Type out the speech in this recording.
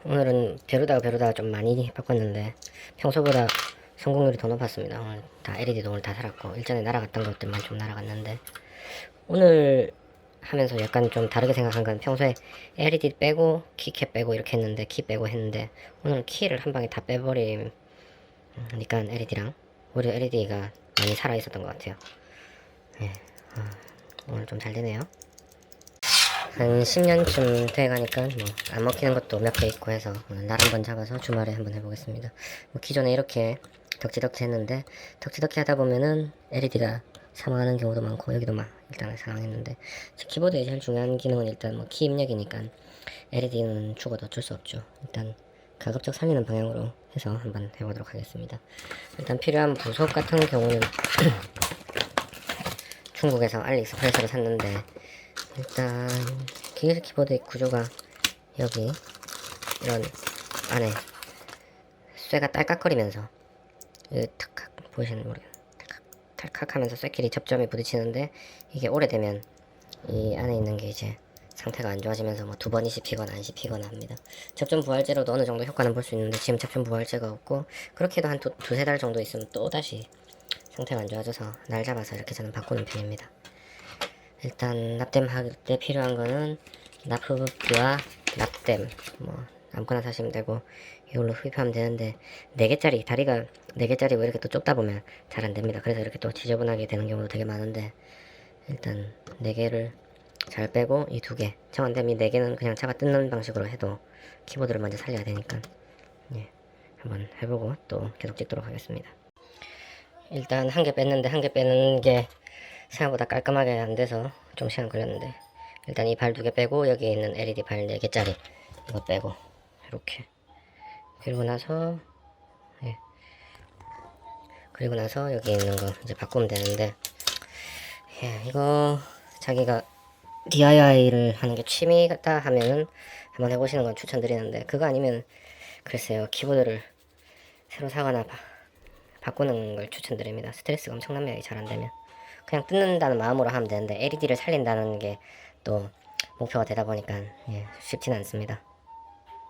오늘은 벼르다가 좀 많이 바꿨는데 평소보다 성공률이 더 높았습니다. 오늘 다 LED도 오늘 다 살았고 일전에 날아갔던 것들만 좀 날아갔는데 오늘 하면서 약간 좀 다르게 생각한 건 평소에 LED 빼고 키캡 빼고 이렇게 했는데 키 빼고 했는데 오늘은 키를 한 방에 다 빼버리니까 LED랑 오히려 LED가 많이 살아 있었던 것 같아요. 예, 오늘 좀 잘 되네요. 한 10년쯤 돼가니까 뭐 안 먹히는 것도 몇 개 있고 해서 오늘 날 한번 잡아서 주말에 한번 해보겠습니다. 뭐 기존에 이렇게 덕지덕지 했는데 덕지덕지 하다 보면은 LED가 사망하는 경우도 많고 여기도 막 일단은 사망했는데 키보드의 제일 중요한 기능은 일단 뭐 키 입력이니까 LED는 죽어도 어쩔 수 없죠. 일단 가급적 살리는 방향으로 해서 한번 해보도록 하겠습니다. 일단 필요한 부속 같은 경우는 중국에서 알리익스프레스로 샀는데 일단 기계식 키보드의 구조가 여기 이런 안에 쇠가 딸깍거리면서 탁탁 보이시는지 모르겠네. 탈칵 하면서 쇠끼리 접점에 부딪히는데 이게 오래되면 이 안에 있는 게 이제 상태가 안 좋아지면서 뭐 두 번이 씹히거나 안 씹히거나 합니다. 접점 부활제로도 어느 정도 효과는 볼 수 있는데 지금 접점 부활제가 없고 그렇게 해도 한 두세 달 정도 있으면 또 다시 상태가 안 좋아져서 날 잡아서 이렇게 저는 바꾸는 편입니다. 일단 납땜 할 때 필요한 거는 납흡기와 납땜 뭐 아무거나 사시면 되고 이걸로 흡입하면 되는데 4개짜리 다리가 4개짜리 왜 이렇게 또 좁다 보면 잘 안됩니다. 그래서 이렇게 또 지저분하게 되는 경우도 되게 많은데 일단 4개를 잘 빼고 이 2개 정 안되면 이 4개는 그냥 잡아 뜯는 방식으로 해도 키보드를 먼저 살려야 되니까 예, 한번 해보고 또 계속 찍도록 하겠습니다. 일단 한 개 뺐는데 한 개 빼는 게 생각보다 깔끔하게 안 돼서 좀 시간 걸렸는데 일단 이 발 2개 빼고 여기에 있는 LED 발 4개짜리 이거 빼고 이렇게 그리고 나서 그리고 나서 여기 있는 거 이제 바꾸면 되는데 예, 이거 자기가 DIY를 하는 게 취미다 하면은 한번 해보시는 건 추천드리는데 그거 아니면 글쎄요 키보드를 새로 사거나 바꾸는 걸 추천드립니다. 스트레스가 엄청납니다. 잘 안되면 그냥 뜯는다는 마음으로 하면 되는데 LED를 살린다는 게 또 목표가 되다 보니까 예, 쉽지는 않습니다.